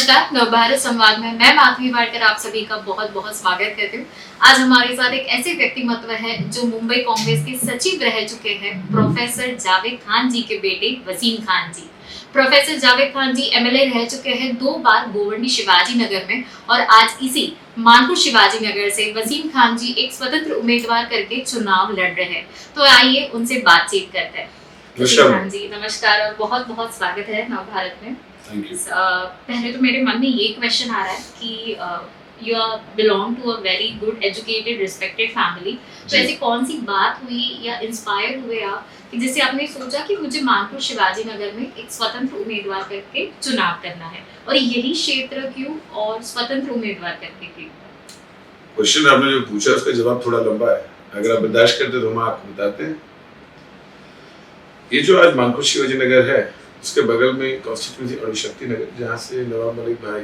नमस्कार, नवभारत संवाद में मैं माधवी वाडकर आप सभी का बहुत बहुत स्वागत करती हूँ। आज हमारे साथ एक ऐसे व्यक्तिमत्व है जो मुंबई कांग्रेस के सचिव रह चुके हैं, प्रोफेसर जावेद खान जी के बेटे वसीम खान जी। प्रोफेसर जावेद खान जी एमएलए रह चुके हैं 2 बार गोवंडी शिवाजी नगर में और आज इसी मानपुर शिवाजी नगर से वसीम खान जी एक स्वतंत्र उम्मीदवार करके चुनाव लड़ रहे हैं। तो आइए उनसे बातचीत करते हैं। वसीम खान जी नमस्कार और बहुत बहुत स्वागत है नवभारत में। पहले तो मेरे मन में ये क्वेश्चन आ रहा है कि you belong to a very good educated respected family, तो ऐसी कौन सी बात हुई या इंस्पायर हुए आप कि जिससे आपने सोचा कि मुझे मानपुर शिवाजी नगर में एक स्वतंत्र उम्मीदवार करके चुनाव करना है, और यही क्षेत्र क्यों और स्वतंत्र उम्मीदवार करके क्यों? क्वेश्चन आपने जो पूछा उसका जवाब थोड़ा लंबा है, अगर आप बर्दाश्त करते तो हम आपको बताते हैं। ये जो आज मानपुर शिवाजी नगर है उसके बगल में कॉन्स्टिट्यूंसी अणुशक्ति नगर, जहाँ से नवाब मलिक भाई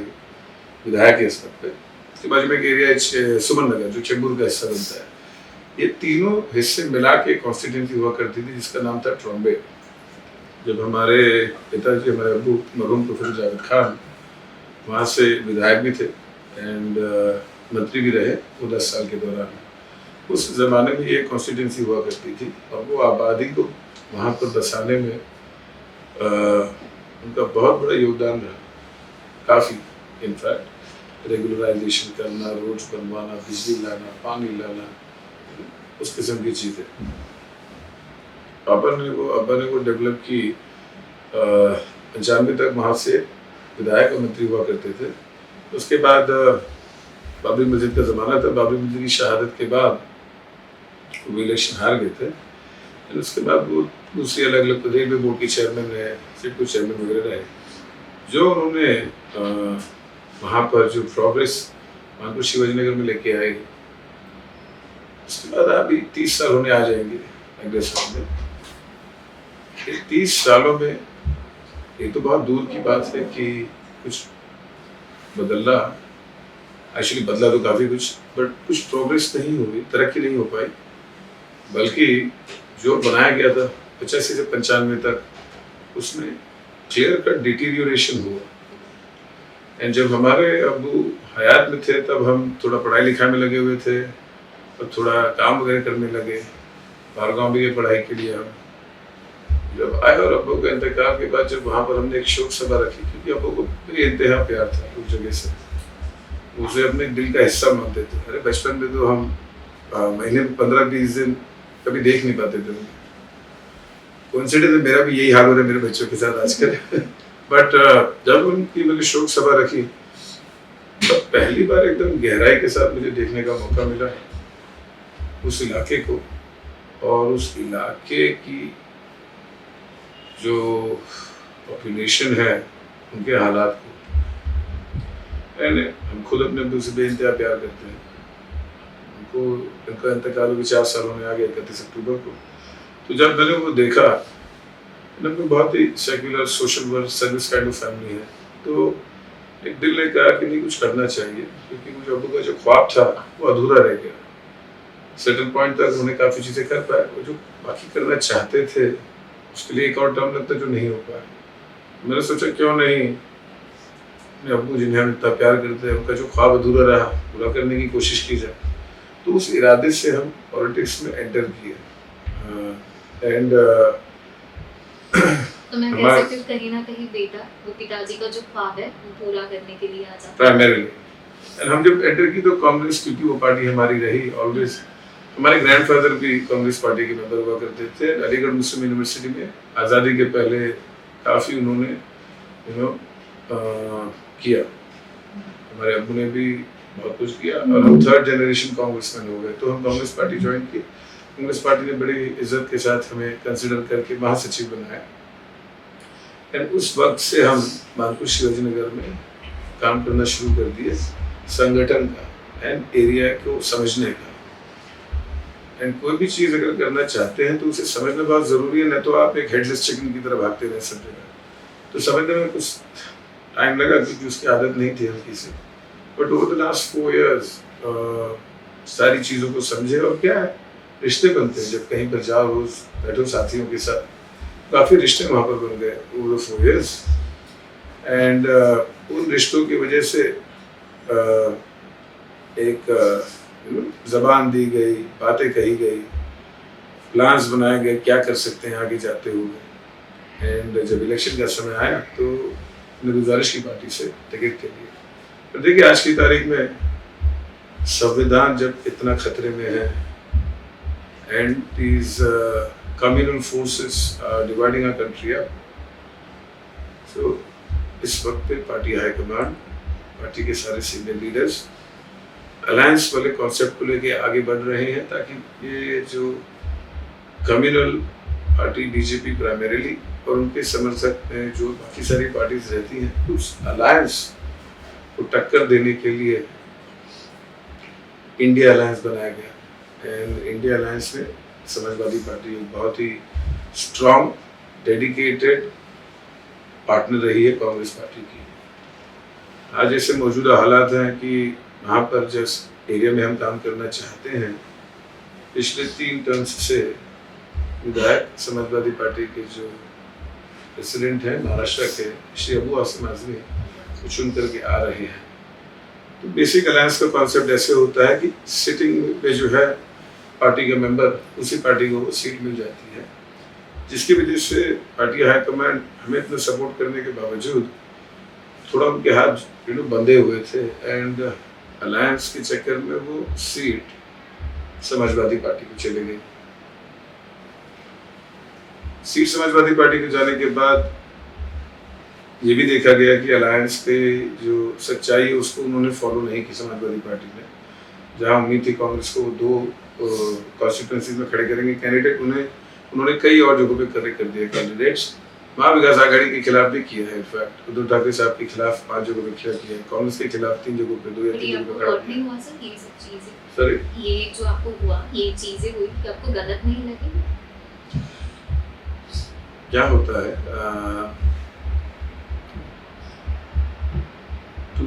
विधायक है इस वक्त पे, उसके बाजू में एक एरिया है सुमन नगर जो चेंबूर का हिस्सा बनता है। ये तीनों हिस्से मिला के कॉन्स्टिट्यूंसी हुआ करती थी जिसका नाम था ट्रॉम्बे। जब हमारे पिताजी हमारे अब्बू मरहूम प्रोफेसर जावेद खान वहाँ से विधायक भी थे एंड मंत्री भी रहे वो 10 साल के दौरान, उस ज़माने में ये कॉन्स्टिट्यूंसी हुआ करती थी और वो आबादी को वहाँ पर बसाने में उनका बहुत बड़ा योगदान रहा, काफ़ी। इनफैक्ट रेगुलराइजेशन करना, रोड्स बनवाना, बिजली लाना, पानी लाना, उस किस्म की चीज़ें अब्बा ने वो डेवलप की। 95 तक वहाँ से विधायक और मंत्री हुआ करते थे। उसके बाद बाबरी मस्जिद का ज़माना था, बाबरी मस्जिद की शहादत के बाद वो इलेक्शन हार गए थे। उसके बाद वो दूसरी अलग अलग रेलवे बोर्ड के चेयरमैन रहे, सिडको चेयरमैन वगैरह रहे। जो उन्होंने वहाँ पर जो प्रोग्रेस मानपुर शिवाजी नगर में लेके आए, उसके बाद अभी 30 साल होने आ जाएंगे अगले साल में। 30 सालों में ये तो बहुत दूर की बात है कि कुछ बदला, एक्चुअली बदला तो काफ़ी कुछ, बट कुछ प्रोग्रेस नहीं हुई, तरक्की नहीं हो पाई, बल्कि जो बनाया गया था 85 से 95 तक उसमें क्लियर कट डिटीरियोरेशन हुआ। एंड जब हमारे अब्बू हयात में थे तब हम थोड़ा पढ़ाई लिखाई में लगे हुए थे और थोड़ा काम वगैरह करने लगे, बाहर गाँव भी गए पढ़ाई के लिए। हम जब आए और अब्बू के इंतकाल के बाद जब वहाँ पर हमने एक शोक सभा रखी, क्योंकि अब्बू को इंतहा प्यार था उस जगह से, उसे अपने दिल का हिस्सा मानते थे। अरे बचपन में तो हम महीने में 15-20 दिन कभी देख नहीं पाते थे। कोइंसिडेंस मेरा भी यही हाल हो रहा है मेरे बच्चों के साथ आजकल। बट जब उनकी मैंने शोक सभा रखी तब पहली बार एकदम गहराई के साथ मुझे देखने का मौका मिला उस इलाके को और उस इलाके की जो पॉपुलेशन है उनके हालात को। हम खुद अपने अब्बू से बेइंतहा प्यार करते हैं। उनको इनका इंतकाल भी 4 साल होने आ गया 31 अक्टूबर को। तो जब मैंने वो देखा, बहुत ही secular social work service kind of family है, तो एक दिल ने कहा कि नहीं कुछ करना चाहिए, क्योंकि मुझे अब्बू का जो ख्वाब था वो अधूरा रह गया। सर्टेन पॉइंट तक उन्होंने काफ़ी चीज़ें कर पाए, वो जो बाकी करना चाहते थे उसके लिए एक और टर्म लगता जो नहीं हो पाया। मैंने सोचा क्यों नहीं अपने अब्बू जिन्हें हम इतना प्यार करते हैं उनका जो ख्वाब अधूरा रहा पूरा करने की कोशिश की जाए। तो उस इरादे से हम पॉलिटिक्स में एंटर किए। एंड तो मैं कह सकती हूँ कहीं ना कहीं बेटा वो पिताजी का जो ख्वाब है वो पूरा करने के लिए आ जाता है प्राइमरीली। एंड हम जब एंटर की तो कांग्रेस, क्योंकि वो पार्टी हमारी रही ऑलवेज, हमारे ग्रैंडफादर भी कांग्रेस पार्टी के मेंबर हुआ करते थे। अलीगढ़ मुस्लिम यूनिवर्सिटी में आज़ादी के पहले काफ़ी उन्होंने किया, हमारे अब्बू ने भी बहुत कुछ किया और हम 3rd जनरेशन कांग्रेसमैन हो गए। तो हम कांग्रेस पार्टी ज्वाइन की। कांग्रेस पार्टी ने बड़ी इज्जत के साथ हमें कंसिडर करके महासचिव बनाया। एंड उस वक्त से हम मानपुर शिवाजी नगर में काम करना शुरू कर दिए, संगठन का एंड एरिया को समझने का। एंड कोई भी चीज़ अगर करना चाहते हैं तो उसे समझना बहुत ज़रूरी है, नहीं तो आप एक हेडलेस चिकन की तरह भागते रह सब जगह। तो समझने में कुछ टाइम लगा क्योंकि उसकी आदत नहीं थी हल्की से, but over the last 4 years सारी चीज़ों को समझे। और क्या है, रिश्ते बनते हैं। जब कहीं पर जाओ रोज बैठो साथियों के साथ, काफ़ी रिश्ते वहाँ पर बन गए ओवर 4 years। एंड उन रिश्तों की वजह से एक जबान दी गई, बातें कही गई, प्लान्स बनाए गए क्या कर सकते हैं आगे जाते हुए। एंड जब इलेक्शन का समय आया तो मैंने गुजारिश की पार्टी से टिकट के लिए। तो देखिए आज की तारीख में संविधान जब इतना खतरे में है and these communal forces are dividing our country up, so इस वक्त पे पार्टी हाईकमान, पार्टी के सारे सीनियर लीडर्स अलायंस वाले कॉन्सेप्ट को लेके आगे बढ़ रहे हैं ताकि ये जो कम्युनल पार्टी बीजेपी प्राइमरीली और उनके समर्थक में जो बाकी सारी पार्टीज रहती हैं उस अलायंस को टक्कर देने के लिए इंडिया अलायंस बनाया गया। एंड इंडिया अलायंस में समाजवादी पार्टी एक बहुत ही स्ट्रॉन्ग डेडिकेटेड पार्टनर रही है कांग्रेस पार्टी की। आज ऐसे मौजूदा हालात हैं कि वहाँ पर जिस एरिया में हम काम करना चाहते हैं, पिछले 3 टर्म्स से विधायक समाजवादी पार्टी के जो प्रेसिडेंट हैं महाराष्ट्र के श्री अबू आसिम आजमी वो चुन करके आ रहे हैं। तो बेसिक अलायंस का कॉन्सेप्ट ऐसे होता है कि सिटिंग पे जो है पार्टी का मेंबर उसी पार्टी को सीट मिल जाती है, जिसकी वजह से पार्टी हाईकमांड हमें इतना सपोर्ट करने के बावजूद थोड़ा उनके हाथ बंधे हुए थे एंड अलायंस के चक्कर में वो सीट समाजवादी पार्टी को चले गई। सीट समाजवादी पार्टी को जाने के बाद ये भी देखा गया कि अलायंस पे जो सच्चाई है उसको उन्होंने फॉलो नहीं की समाजवादी पार्टी ने। जहां उम्मीद थी कांग्रेस को 2 कॉन्स्टिट्यूंसीज में खड़े करेंगे कैंडिडेट, उन्होंने कई और जगहों पे कर दिए कैंडिडेट्स। महाविकास आघाड़ी के खिलाफ भी किया है, इनफैक्ट उद्धव ठाकरे साहब के खिलाफ 5 जगहों पे किया है, कांग्रेस के खिलाफ 3 जगहों पे 2 या 3 जगहों पे खड़ा किया। सर ये जो आपको हुआ, ये चीजें हुई कि आपको गलत नहीं लगी? क्या होता है to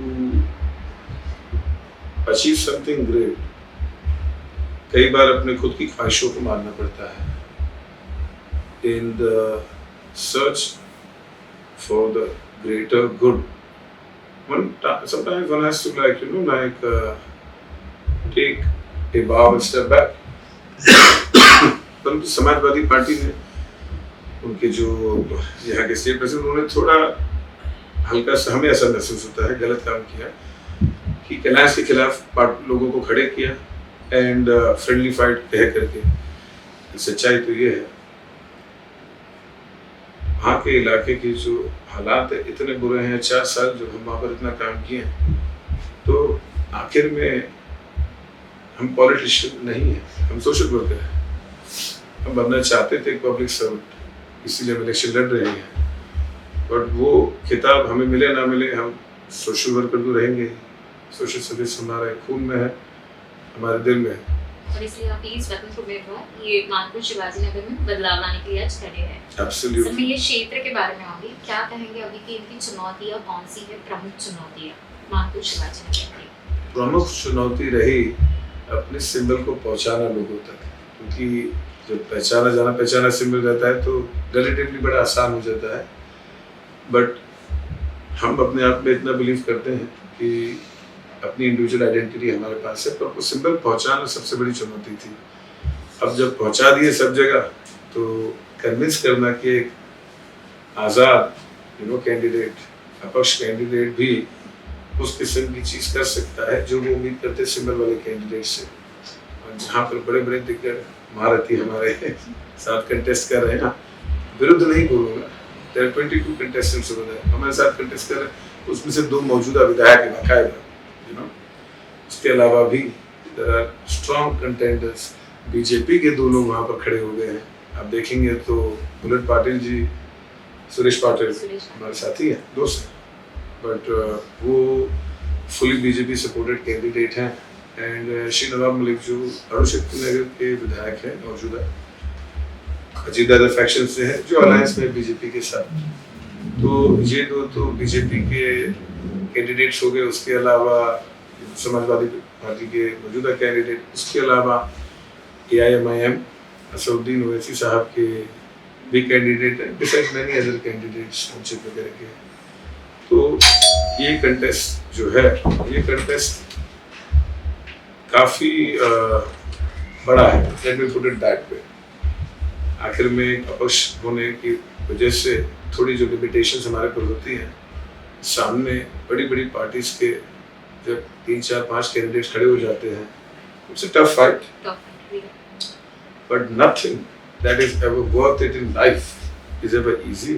achieve something great, कई बार अपने खुद की ख्वाहिशों को मारना पड़ता है in the search for the greater good. Sometimes one has to take a bow and step back. परंतु समाजवादी पार्टी ने उनके जो यहाँ के स्टेट प्रेसिडेंट उन्होंने थोड़ा हल्का सा, हमें ऐसा महसूस होता है, गलत काम किया कि अलायंस के खिलाफ लोगों को खड़े किया एंड फ्रेंडली फाइट कह करके। सच्चाई तो ये है वहाँ के इलाके की जो हालात है इतने बुरे हैं, 4 साल जो हम वहाँ पर इतना काम किए तो आखिर में हम पॉलिटिशियन नहीं हैं, हम सोशल वर्कर हैं। हम बनना चाहते थे पब्लिक सर्वेंट, इसीलिए हम इलेक्शन लड़ रहे हैं, बट वो खिताब हमें मिले ना मिले हम सोशल वर्कर तो रहेंगे। सोशल सर्विस हमारे खून में है, हमारे दिल में है। और इसलिए आप ये स्वतंत्र उम्मीदवार ये मानपुर शिवाजी नगर में बदलाव लाने के लिए आज खड़े हैं। एब्सोल्युटली। मैं ये क्षेत्र के बारे में आऊंगी, क्या कहेंगे अभी की इनकी चुनौतियां कौन सी है, प्रमुख चुनौतियां मानपुर शिवाजी नगर की? प्रमुख चुनौती रही अपने सिंबल को पहुंचाना लोगों तक, क्योंकि जब पहचाना सिंबल रहता है तो रिलेटिवली बड़ा आसान हो जाता है, बट हम अपने आप में इतना बिलीव करते हैं कि अपनी इंडिविजुअल आइडेंटिटी हमारे पास है, पर वो सिंबल पहुंचाना सबसे बड़ी चुनौती थी। अब जब पहुंचा दिए सब जगह तो कन्विंस करना कि एक आज़ाद कैंडिडेट, अपक्ष कैंडिडेट भी उस किस्म की चीज़ कर सकता है जो वो उम्मीद करते सिंबल वाले कैंडिडेट से। और जहाँ पर बड़े बड़े दिग्गज महारथी हमारे साथ कंटेस्ट कर रहे हैं, विरुद्ध नहीं बोलूँगा, 22 कंटेस्टेंट्स हमारे साथ कंटेस्ट कर रहे हैं, उसमें से 2 मौजूदा विधायक हैं बाकायदा। उसके अलावा भी स्ट्रॉन्ग कंटेंडर्स, बीजेपी के 2 लोग वहाँ पर खड़े हो गए हैं। आप देखेंगे तो बुलेट पाटिल जी, सुरेश पाटिल हमारे साथी हैं, दोस्त हैं, बट वो फुली बीजेपी सपोर्टेड कैंडिडेट हैं। एंड श्री नवाब मलिक जो अरुशक्ति नगर के विधायक हैं मौजूदा, अजीत दादा फैक्शन से हैं जो अलायंस में बीजेपी के साथ, तो ये 2 तो बीजेपी के कैंडिडेट्स हो गए। उसके अलावा समाजवादी पार्टी के मौजूदा कैंडिडेट, उसके अलावा AIMIM असदुद्दीन ओवैसी साहब के भी कैंडिडेट हैं, डिसाइड मैनी अदर कैंडिडेट्स वगैरह के। तो ये कंटेस्ट जो है, ये कंटेस्ट काफ़ी बड़ा है, let me put it that way. आखिर में अपक्ष होने की वजह से थोड़ी जो लिमिटेशंस हमारे पर होती हैं, सामने बड़ी बड़ी पार्टीज के जब 3, 4, 5 कैंडिडेट्स खड़े हो जाते हैं, it's a tough fight, but nothing that is ever worth it in life is ever easy.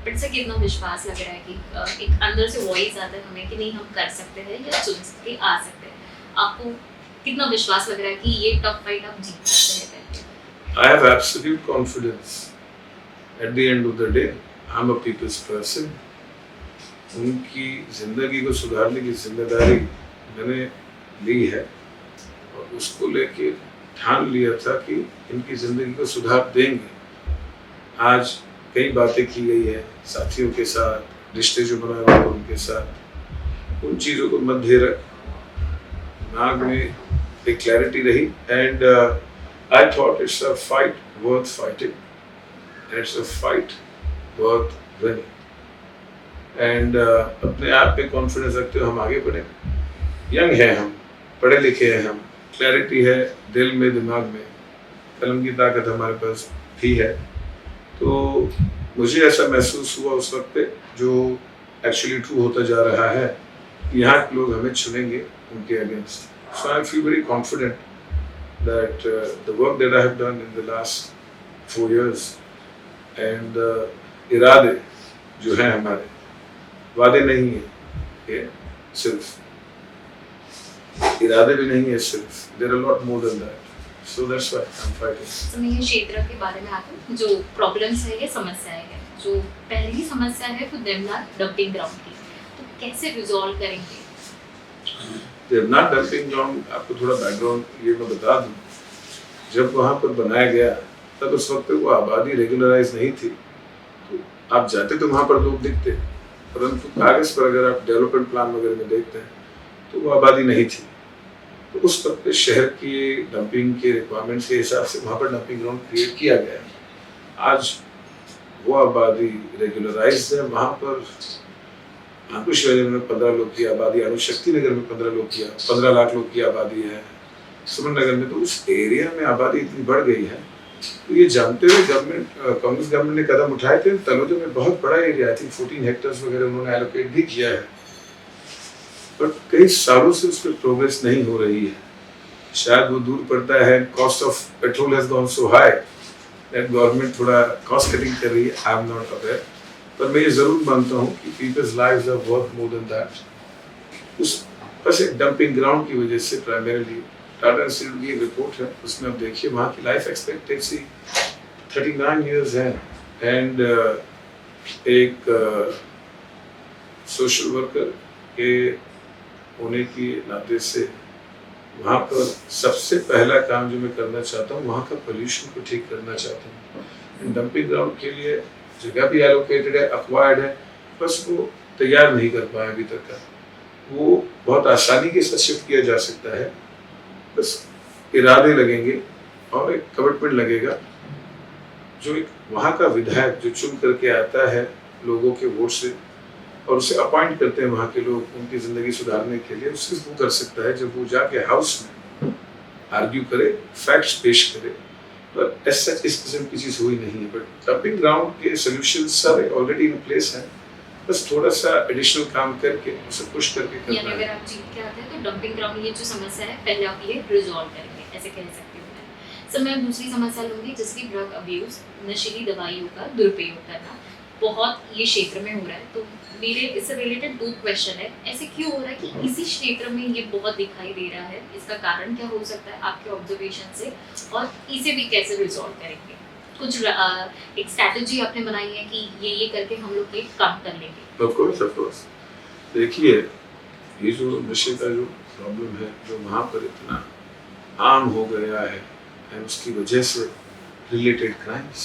But से कितना विश्वास लग रहा है कि एक अंदर से वॉइस आता है हमें कि नहीं हम कर सकते हैं या चुन सकते आ सकते हैं, आपको कितना विश्वास लग रहा है कि ये टफ फाइट आप जीत सकते हैं? I have absolute confidence. At the end of the day, I'm a people's person. उनकी जिंदगी को सुधारने की जिम्मेदारी मैंने ली है और उसको लेके ठान लिया था कि इनकी जिंदगी को सुधार देंगे। आज कई बातें की गई है साथियों के साथ, रिश्ते जो बना रहे हैं उनके साथ, उन चीज़ों को मध्य रख दिमाग में एक क्लैरिटी रही and I thought it's a fight worth fighting. It's a fight worth winning. And अपने आप पे कॉन्फिडेंस रखते हुए हम आगे बढ़े। यंग हैं हम, पढ़े लिखे हैं हम, क्लैरिटी है दिल में दिमाग में, कलम की ताकत हमारे पास भी है। तो मुझे ऐसा महसूस हुआ उस वक्त पे, जो एक्चुअली ट्रू होता जा रहा है, यहाँ के लोग हमें चुनेंगे उनके against. So I feel very confident that the work that I have done in the last 4 years and इरादे जो हैं हमारे, वादे नहीं है ये सिर्फ, इरादे भी नहीं है सिर्फ, there are a lot more than that, so that's why I'm fighting। तो मैं ये क्षेत्र के बारे में आती हूँ, जो प्रॉब्लम्स है, ये समस्याएं हैं। जो पहली समस्या है वो देवनार डंपिंग ग्राउंड की, तो कैसे रिजॉल्व करेंगे? देवनार डंपिंग ग्राउंड, आपको थोड़ा बैकग्राउंड ये मैं बता दूं, जब वहाँ पर बनाया गया तब उस वक्त वो आबादी रेगुलराइज नहीं थी, तो आप जाते तो वहाँ पर लोग दिखते, परंतु कागज पर अगर आप डेवलपमेंट प्लान वगैरह में देखते हैं तो वो आबादी नहीं थी। तो उस वक्त पे शहर की डंपिंग के रिक्वायरमेंट्स के हिसाब से वहाँ पर डंपिंग ग्राउंड क्रिएट किया गया। आज वो आबादी रेगुलराइज है, वहाँ पर अंकुश वैली में 15 लोग की आबादी, अणुशक्ति नगर में 15 लाख लोग की आबादी है, सुमन नगर में, तो उस एरिया में आबादी इतनी बढ़ गई है। तो ये जानते हुए कांग्रेस गवर्नमेंट ने कदम उठाए थे। तलोजा में बहुत बड़ा एरिया, आई थिंक 14 हेक्टेयर्स वगैरह उन्होंने एलोकेट भी किया है, बट कई सालों से उस पर प्रोग्रेस नहीं हो रही है। शायद वो दूर पड़ता है, cost of petrol has gone so high that government थोड़ा कॉस्ट कटिंग कर रही है, आई एम नॉट अवेयर, पर मैं ये जरूर मानता हूँ कि people's lives are worth more than that. उस बस एक डंपिंग ग्राउंड की वजह से प्राइमरीली टाटा इंस्टीट्यूट की एक रिपोर्ट है, उसमें आप देखिए वहाँ की लाइफ एक्सपेक्टेंसी 39 इयर्स है एंड एक सोशल वर्कर के होने की नाते से वहाँ पर सबसे पहला काम जो मैं करना चाहता हूँ, वहाँ का पोल्यूशन को ठीक करना चाहता हूँ। डंपिंग ग्राउंड के लिए जगह भी एलोकेटेड है, अक्वायर्ड है, बस वो तैयार नहीं कर पाए अभी तक का। वो बहुत आसानी के साथ शिफ्ट किया जा सकता है, बस इरादे लगेंगे और एक कमिटमेंट लगेगा। जो एक वहाँ का विधायक जो चुन करके आता है लोगों के वोट से और उसे अपॉइंट करते हैं वहाँ के लोग उनकी ज़िंदगी सुधारने के लिए, उससे वो कर सकता है जब वो जाके हाउस में आर्ग्यू करे, फैक्ट्स पेश करे। पर ऐसा इस किस्म की चीज़ हुई नहीं है, बट डंपिंग ग्राउंड के सोल्यूशन सारे ऑलरेडी इन प्लेस हैं, बस थोड़ा सा एडिशनल काम करके उसे पुश करके करना है। अगर आप जीत के आते हैं तो डंपिंग ग्राउंड ये जो समस्या है पहले आप ये रिजॉल्व करेंगे, ऐसे कह सकती हूँ मैं। सर मैं दूसरी समस्या लूँगी, जिसकी ड्रग अब्यूज़, नशीली दवाइयों का दुरुपयोग करना बहुत ये क्षेत्र में हो रहा है। तो मेरे इससे रिलेटेड 2 क्वेश्चन है, ऐसे क्यों हो रहा है कि इसी क्षेत्र में ये बहुत दिखाई दे रहा है, इसका कारण क्या हो सकता है आपके ऑब्जर्वेशन से, और इसे भी कैसे रिजॉल्व करेंगे? कुछ एक स्ट्रैटेजी आपने बनाई है कि ये करके हम लोग ये कम कर लेंगे? ऑफ कोर्स देखिए, ये जो नशे का जो प्रॉब्लम है जो वहाँ पर इतना आम हो गया है एंड उसकी वजह से related crimes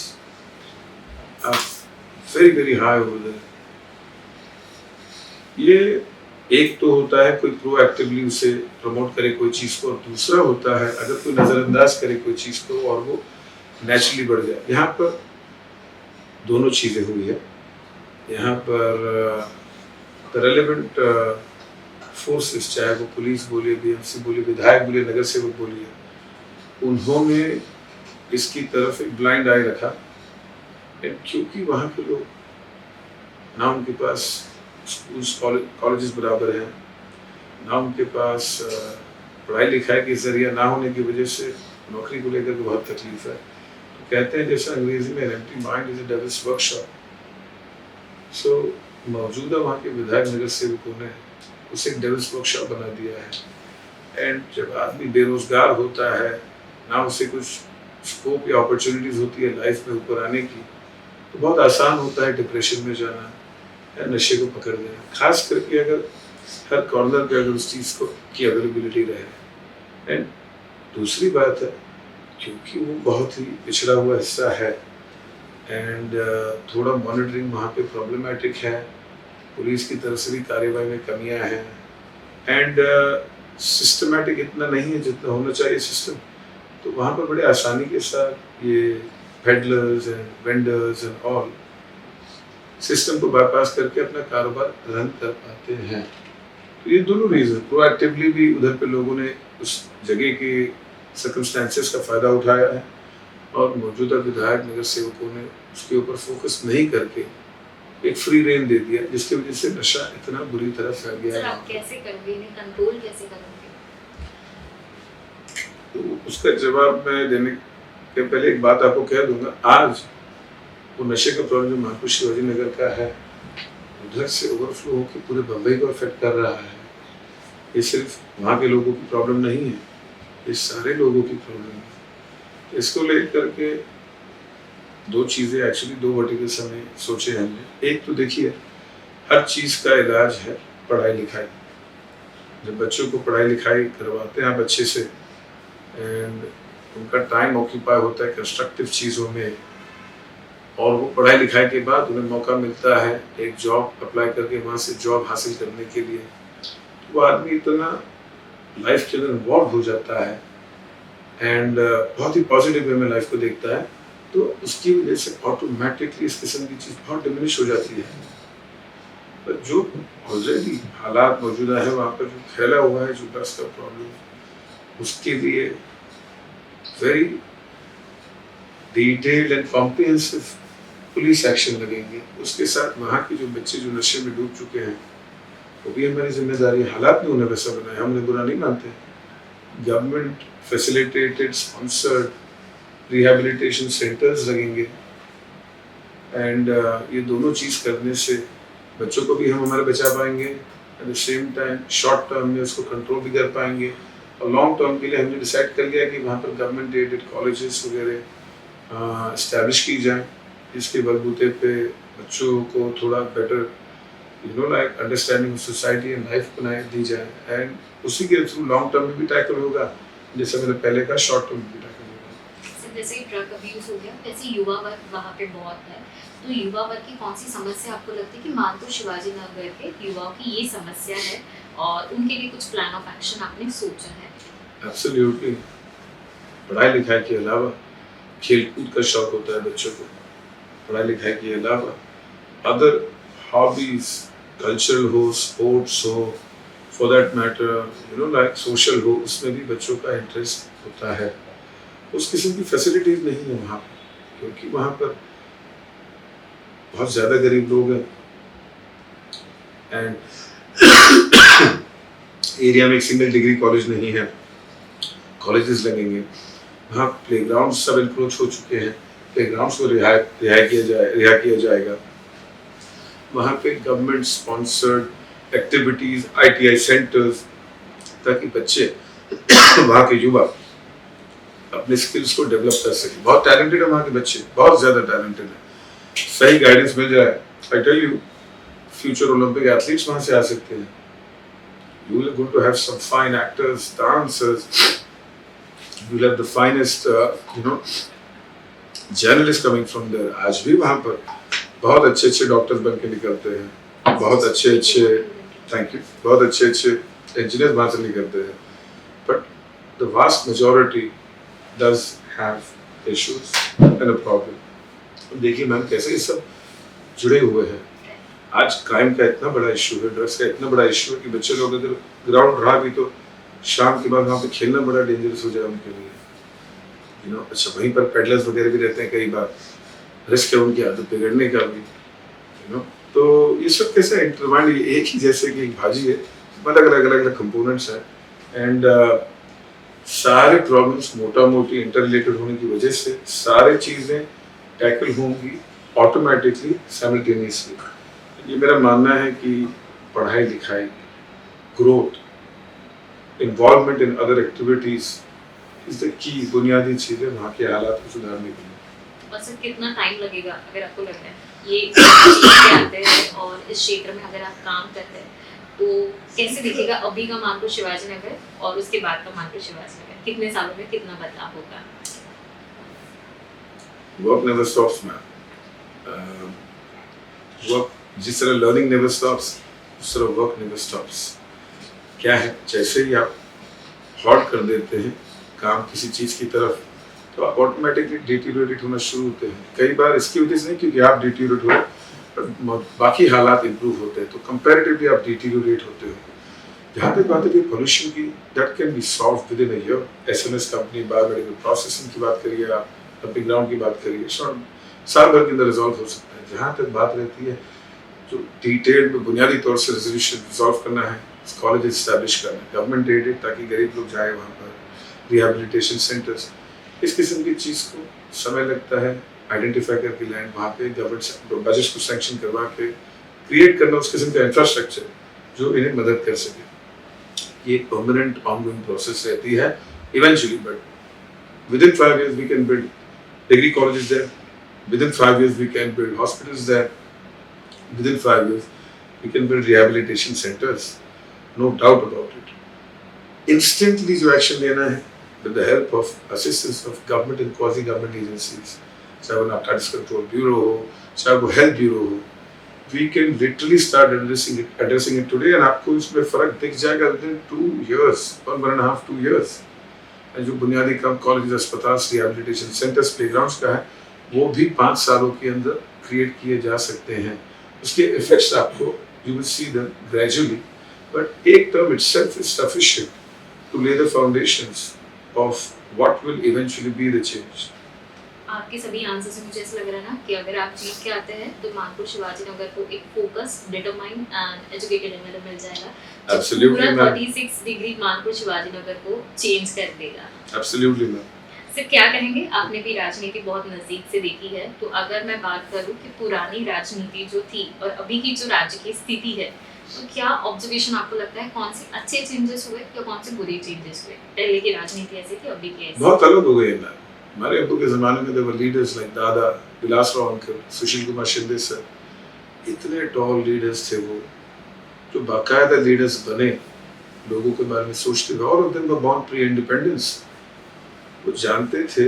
very very high over there. ये एक तो होता है कोई प्रोएक्टिवली उसे प्रमोट करे कोई चीज़ को, और दूसरा होता है अगर कोई नज़रअंदाज करे कोई चीज़ को और वो नेचुरली बढ़ जाए। यहाँ पर दोनों चीज़ें हुई है। यहाँ पर द रेलेवेंट फोर्सेस, चाहे वो पुलिस बोलिए, बीएमसी बोलिए, विधायक बोलिए, नगर सेवक बोलिए, उन्होंने इसकी तरफ एक ब्लाइंड आई रखा। क्योंकि वहाँ के लोग ना उनके पास स्कूल्स कॉलेजेस बराबर हैं, ना उनके पास पढ़ाई लिखाई के जरिया ना होने की वजह से नौकरी को लेकर बहुत तकलीफ है। तो कहते हैं जैसा अंग्रेजी में empty mind is a devil's workshop. So मौजूदा वहाँ के विधायक नगर सेवकों ने उसे एक डेविल्स वर्कशॉप बना दिया है। एंड जब आदमी बेरोजगार होता है, ना उसे कुछ स्कोप या अपॉर्चुनिटीज होती है लाइफ में ऊपर आने की, तो बहुत आसान होता है डिप्रेशन में जाना या नशे को पकड़ लेना। खास करके अगर हर कॉर्नर पे अगर उस चीज़ को की अवेलेबिलिटी रहे। एंड दूसरी बात है, क्योंकि वो बहुत ही पिछड़ा हुआ हिस्सा है एंड थोड़ा मॉनिटरिंग वहाँ पे प्रॉब्लमेटिक है, पुलिस की तरफ से भी कार्यवाही में कमियां हैं एंड सिस्टमेटिक इतना नहीं है जितना होना चाहिए सिस्टम। तो वहाँ पर बड़े आसानी के साथ ये peddlers and vendors and all system को बाईपास करके अपना कारोबार रन कर पाते हैं। तो ये दोनों रीजन, प्रोएक्टिवली भी उधर पे लोगों ने उस जगह के सर्कमस्टेंसेस का फ़ायदा उठाया है और मौजूदा विधायक नगर सेवकों ने उसके ऊपर फोकस नहीं करके एक फ्री रेन दे दिया, जिसकी वजह से नशा इतना बुरी तरह फैल गया सर, आप कैसे करोगे, इन्हें कंट्रोल कैसे करोगे? तो उसका जवाब मैं देने के पहले एक बात आपको कह दूंगा। आज वो नशे का प्रॉब्लम जो महापुर शिवाजी नगर का है, उधर से ओवरफ्लो होकर पूरे बम्बई को अफेक्ट कर रहा है। ये सिर्फ वहाँ के लोगों की प्रॉब्लम नहीं है, ये सारे लोगों की प्रॉब्लम है। इसको लेकर के दो चीज़ें, एक्चुअली दो वर्टिकल्स हमें सोचे हमने। एक तो देखिए, हर चीज़ का इलाज है पढ़ाई लिखाई। जब बच्चों को पढ़ाई लिखाई करवाते हैं आप अच्छे से एंड उनका टाइम ऑक्यूपाई होता है कंस्ट्रक्टिव चीज़ों में, और वो पढ़ाई लिखाई के बाद उन्हें मौका मिलता है एक जॉब अप्लाई करके वहाँ से जॉब हासिल करने के लिए, तो वो आदमी इतना लाइफ के अंदर इन्वॉल्व हो जाता है एंड बहुत ही पॉजिटिव वे में लाइफ को देखता है, तो उसकी वजह से ऑटोमेटिकली इस किस्म की चीज़ बहुत डिमिनिश हो जाती है। पर जो ऑलरेडी हालात मौजूदा है वहाँ पर जो फैला हुआ है जो ड्रग्स का प्रॉब्लम, उसके लिए very detailed and comprehensive police action लगेंगे। उसके साथ वहाँ के जो बच्चे जो नशे में डूब चुके हैं, वो भी हमारी जिम्मेदारी है। हालात ने उन्हें वैसा बनाया, हम उन्हें बुरा नहीं मानते। Government facilitated sponsored rehabilitation centres लगेंगे एंड ये दोनों चीज़ करने से बच्चों को भी हम हमारे बचा पाएंगे, at the same time short term में उसको कंट्रोल भी कर पाएंगे, और लॉन्ग टर्म के लिए हमने डिसाइड कर लिया कि वहाँ पर गवर्नमेंट एडेड कॉलेजेस वगैरह इस्टेब्लिश की जाएँ, जिसके बलबूते पे बच्चों को थोड़ा better like understanding of society and life बनाए दी जाए, एंड उसी के थ्रू लॉन्ग टर्म में भी टैकल होगा, जैसे मैंने पहले कहा शॉर्ट टर्म में भी टैकल होगा। जैसे ड्रग अब्यूज हो गया, वैसे युवा वर्ग वहाँ पे बहुत है, तो युवा वर्ग की कौन सी समस्या आपको लगती है कि मानपुर शिवाजी नगर के युवाओं की ये समस्या है और उनके लिए कुछ प्लान ऑफ एक्शन आपने सोचा है? एब्सोल्युटली, पढ़ाई लिखाई के अलावा खेलकूद का शौक होता है बच्चों को, पढ़ाई लिखाई के अलावा अदर हॉबीज, कल्चरल हो, स्पोर्ट्स हो, for that matter like social हो, उसमें भी बच्चों का इंटरेस्ट होता है। उस किस्म की फैसिलिटीज नहीं है वहाँ पर, क्योंकि वहाँ पर बहुत ज़्यादा गरीब लोग हैं एंड एरिया में एक सिंगल डिग्री कॉलेज नहीं है। कॉलेजेस लगेंगे, वहाँ प्लेग्राउंड सब इंक्रोच हो चुके हैं, प्लेग्राउंड्स को रिहा किया जाएगा। वहाँ पे government sponsored activities, ITI centres, ताकि बच्चे वहाँ के युवा अपने स्किल्स को डेवलप कर सकें। बहुत टैलेंटेड है वहाँ के बच्चे, बहुत ज़्यादा टैलेंटेड है। सही गाइडेंस मिल जाए, I tell you, future Olympic athletes वहाँ से आ सकते हैं। You are going to have some fine actors, dancers. You will have the finest, journalists coming from there. आज भी वहाँ पर बहुत अच्छे अच्छे डॉक्टर्स बन के निकलते हैं, बहुत अच्छे थैंक यू, बहुत अच्छे इंजीनियर वहाँ से निकलते हैं। But the vast majority does have issues and a problem. देखिए मैम कैसे ये सब जुड़े हुए हैं। आज क्राइम का इतना बड़ा इशू है, ड्रग्स का इतना बड़ा इशू है कि बच्चे लोग अगर ग्राउंड रहा भी तो शाम के बाद वहाँ पे खेलना बड़ा डेंजरस हो जाए उनके लिए, अच्छा वहीं पर पेडलर्स वगैरह भी रहते हैं, कई बार रिस्क है उनकी आदत बिगड़ने का भी, तो ये सब कैसे इंटरवाइंड, एक ही जैसे कि एक भाजी है, अलग अलग कंपोनेंट्स हैं एंड सारे प्रॉब्लम्स मोटा मोटी इंटररिलेटेड होने की वजह से सारे चीज़ें टैकल होंगी ऑटोमेटिकली साइमल्टेनियसली। ये मेरा मानना है कि पढ़ाई लिखाई, growth, involvement in other activities is the key, बुनियादी चीज़ें वहाँ के हालात को सुधारने के लिए। और सर कितना टाइम लगेगा अगर आपको लग रहा है ये क्षेत्र आते हैं और इस क्षेत्र में अगर आप काम करते हैं तो कैसे दिखेगा अभी का मानपुर शिवाजी नगर और उसके बाद का मानपुर शिवाजी नगर, कितने सालों में कितना बदलाव होगा? Work never stops man, work जिस तरह लर्निंग नेवर स्टॉप्स उस तरह वर्क नेवर स्टॉप्स। क्या है, जैसे ही आप हॉट कर देते हैं काम किसी चीज़ की तरफ तो आप ऑटोमेटिकली डिटीरियोरेट होना शुरू होते हैं। कई बार इसकी वजह से नहीं क्योंकि आप डिटीरियोरेट हो पर बाकी हालात इंप्रूव होते हैं तो कंपैरेटिवली आप डिटीरियोरेट होते हो। जहाँ तक बात है कि पोल्यूशन की, that can be solve with in a year. SMS company, biomedical processing की बात करिए, आप डंपिंग ग्राउंड की बात करिए, साल भर के अंदर रिजॉल्व हो सकता है। जहाँ तक बात रहती है जो डिटेल में बुनियादी तौर से रेजोल्यूशन रिजॉल्व करना है, कॉलेज इस्टेब्लिश करना है, गवर्नमेंट एडेड, ताकि गरीब लोग जाए वहाँ पर, रिहेबिलिटेशन सेंटर्स, इस किस्म की चीज़ को समय लगता है आइडेंटिफाई करके लैंड वहाँ पे गवर्नमेंट बजट को सैंक्शन करवा के क्रिएट करना उस किस्म का इंफ्रास्ट्रक्चर जो इन्हें मदद कर सके। ये परमानेंट ऑनगोइंग प्रोसेस रहती है eventually, but with in 5 years we can build degree colleges there, within 5 years we can build hospitals there, within 5 years we can build rehabilitation centers, no doubt about it. Instantly जो action लेना है with the help of assistance of government and quasi government agencies, चाहे वो narcotics control bureau हो, चाहे वो health bureau हो, we can literally start addressing it today and आपको इसमें फर्क दिख जाएगा within 2 years, 1.5 2 years। जो बुनियादी काम कॉलेज, अस्पताल, रिहेबिलिटेशन सेंटर्स, प्लेग्राउंड्स का है वो भी 5 सालों के अंदर क्रिएट किए जा सकते हैं। उसके इफेक्ट्स आपको you will see them gradually, but एक term itself is sufficient to lay the foundations of what will eventually be the change. आपके सभी आंसर से मुझे ऐसा लग रहा है ना कि अगर आप जीत के आते हैं तो मानपुर शिवाजी नगर को एक focus, determined and educated MLA मिल जाएगा। एब्सोल्युटली पूरा मैम, 36 डिग्री मानपुर शिवाजी नगर को चेंज कर देगा। Absolutely ma'am. सर क्या कहेंगे, आपने भी राजनीति बहुत नजदीक से देखी है, तो अगर मैं बात करूं कि पुरानी राजनीति जो थी और अभी की जो राज्य की स्थिति है, तो क्या ऑब्जर्वेशन आपको लगता है कौन से अच्छे चेंजेस हुए या कौन से बुरे चेंजेस हुए? पहले की राजनीति ऐसी थी, अभी की ऐसी? बहुत अलग हो गई है मैम। हमारे अब्बू के ज़माने में देवर लीडर्स लाइक दादा, विलासराव अंकल, सुशील कुमार शिंदे सर, इतने टॉल लीडर्स थे वो, जो बाकायदा लीडर्स बने, लोगों के बारे में सोचते थे। All of them were born pre independence. वो जानते थे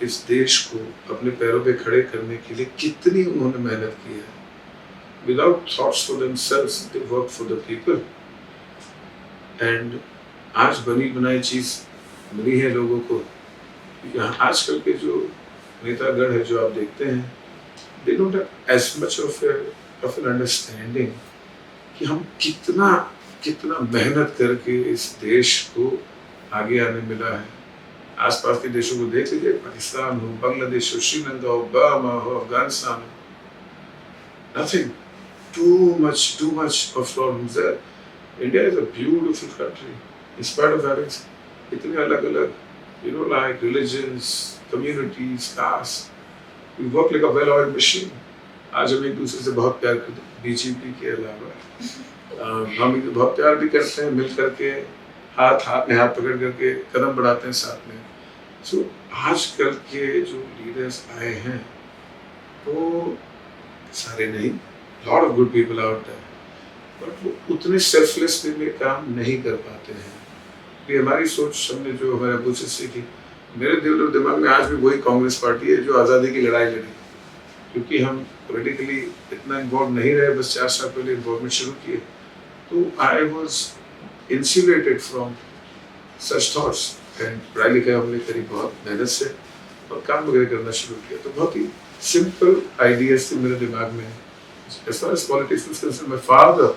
इस देश को अपने पैरों पे खड़े करने के लिए कितनी उन्होंने मेहनत की है। Without thoughts for themselves, they work for the people. And आज बनी बनाई चीज़ मिली है लोगों को। यहाँ आजकल के जो नेतागण है जो आप देखते हैं, they don't have as much of an understanding कि हम कितना मेहनत करके इस देश को आगे आने मिला है। आसपास के देशों को देख लीजिए, पाकिस्तान हो, बांग्लादेश हो, श्रीलंका हो, बर्मा हो, अफगानिस्तान हो, nothing, too much of problems there. India is a beautiful country in spite of having इतने अलग-अलग, like religions, communities, castes. We work like a well-oiled machine. आज हम एक दूसरे से बहुत प्यार करते हैं, बीजेपी के अलावा हम बहुत प्यार भी करते हैं, मिल करके हाथ में हाथ पकड़ करके कदम बढ़ाते हैं साथ में। सो आजकल के जो लीडर्स आए हैं वो सारे नहीं, lot of good people out there, but वो उतने सेल्फलेस वे में काम नहीं कर पाते हैं। ये हमारी सोच हमने जो हमारे अब्बू से सीखी। मेरे दिमाग में आज भी वही कांग्रेस पार्टी है जो आज़ादी की लड़ाई लड़ी, क्योंकि हम पॉलिटिकली इतना इन्वॉल्व नहीं रहे, बस 4 साल पहले इन्वॉल्वमेंट शुरू किए, तो I was insulated from such thoughts. And पढ़ाई लिखाई हमने करी बहुत मेहनत से और काम वगैरह करना शुरू किया, तो बहुत ही सिंपल आइडियाज थे मेरे दिमाग में As far as politics was concerned, my father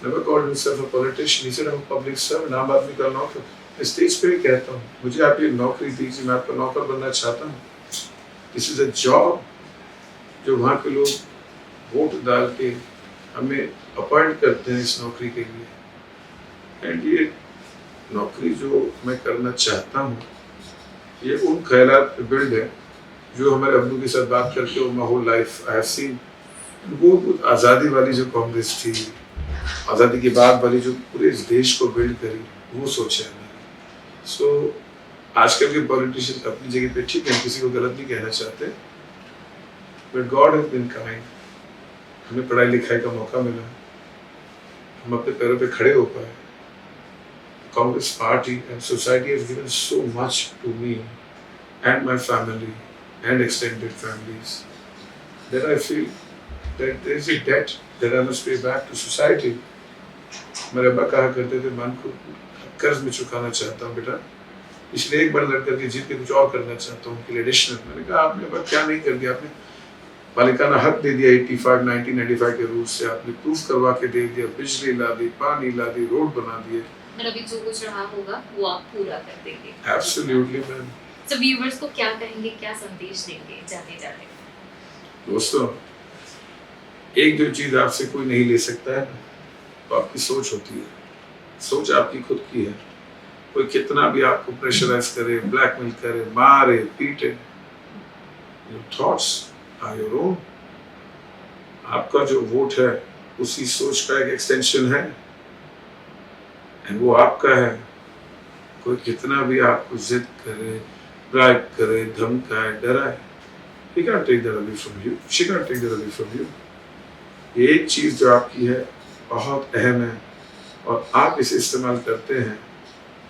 never called himself a politician. He said, I'm a public servant, आम आदमी का नौकर। मैं स्टेज पे ही कहता हूँ, मुझे आप ये नौकरी दीजिए, मैं आपका नौकर बनना चाहता हूँ। This is a job जो वहाँ के लोग वोट डाल के हमें अपॉइंट करते हैं इस नौकरी के लिए। एंड ये नौकरी जो मैं करना चाहता हूँ, ये उन ख्यालात पे बिल्ड है जो हमारे अब्दू के साथ बात करके my whole life I have seen. वो आज़ादी वाली जो कांग्रेस थी, आज़ादी के बाद वाली जो पूरे इस देश को बिल्ड करी, वो सोचा है मैंने। सो आजकल के पॉलिटिशियन अपनी जगह पे ठीक है, किसी को गलत नहीं कहना चाहते, but God has been kind. हमें पढ़ाई लिखाई का मौका मिला, हम अपने पैरों पे खड़े हो पाए। Congress party and society has given so much to me and my family and extended families that I feel that there is a debt that I must pay back to society. मेरे अब्बा कहा करते थे, मन को कर्ज में चुकाना चाहता हूँ बेटा, इसलिए एक बार लड़ करके जीत के कुछ और करना चाहता हूँ, उनके लिए एडिशनल। मैंने कहा आपने अब क्या नहीं कर दिया, आपने मालिकाना हक दे दिया 1995 के रूल से, आपने प्रूफ करवा के दे दिया, बिजली ला दी, पानी ला दी, रोड बना दिए। मतलब अभी जो कुछ रहा होगा वो आप पूरा कर देंगे। Absolutely, man. तो व्यूअर्स को क्या कहेंगे, क्या संदेश देंगे जाते जाते? दोस्तों, एक जो चीज आपसे कोई नहीं ले सकता है तो आपकी सोच होती है। सोच आपकी खुद की है। कोई कितना भी आपको प्रेशराइज करे, ब्लैकमेल करे, मारे पीटे, your thoughts are your own. आपका जो वोट है उसी सोच का एक एक्सटेंशन है, एंड वो आपका है। कोई कितना भी आपको जिद करे, ब्राइब करे, धमकाए, डराए, he can't take that away from you, she can't take that away from you। एक चीज जो आपकी है बहुत अहम है, और आप इसे इस्तेमाल करते हैं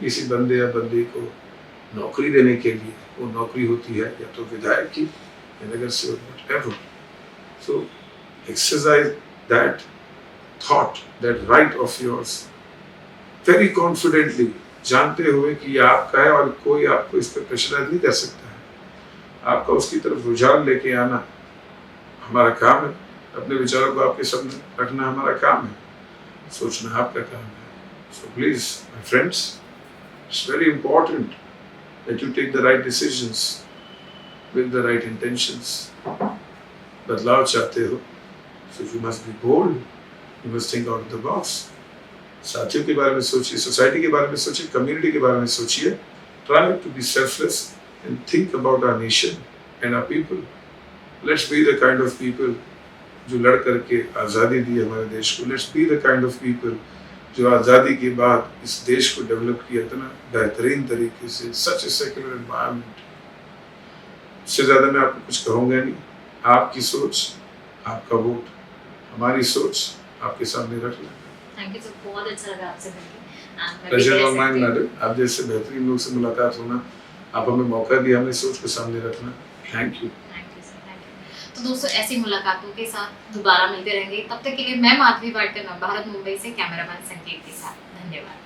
किसी बंदे या बंदी को नौकरी देने के लिए। वो नौकरी होती है या तो विधायक की या नगर सेवक, whatever। So exercise that thought, that right of yours very confidently, जानते हुए कि ये आपका है और कोई आपको इस पर प्रेशराइज नहीं कर सकता है। आपका उसकी तरफ रुझान लेके आना हमारा काम है, अपने विचारों को आपके सामने रखना हमारा काम है, सोचना आपका काम है। So please, my friends, it's very important that you take the right decisions with the right intentions। बदलाव चाहते हो, so you must be bold, you must think out of the box। साथियों के बारे में सोचिए, सोसाइटी के बारे में सोचिए, कम्युनिटी के बारे में सोचिए। Try to be selfless and think about our nation and our people. Let's be the kind of people जो लड़ करके आज़ादी दी हमारे देश को। Let's be the kind of people जो आज़ादी के बाद इस देश को डेवलप किया इतना बेहतरीन तरीके से, सच ए सेक्युलर एनवायरनमेंट। इससे ज़्यादा मैं आपको कुछ कहूँगा नहीं। आपकी सोच, आपका वोट, हमारी सोच आपके सामने रख लें। थैंक यू सर, बहुत अच्छा लगा आपसे मिलके। प्लेजर ऑफ माइन मैडम, आप जैसे बेहतरीन लोग से मुलाकात होना, आप हमें मौका दिया हमें सोच को सामने रखना। Thank you. Thank you sir, thank you. तो दोस्तों, ऐसी मुलाकातों के साथ दोबारा मिलते रहेंगे। तब तक के लिए मैं माधवी वाडकर, भारत मुंबई से कैमरामैन संकेत के साथ। धन्यवाद।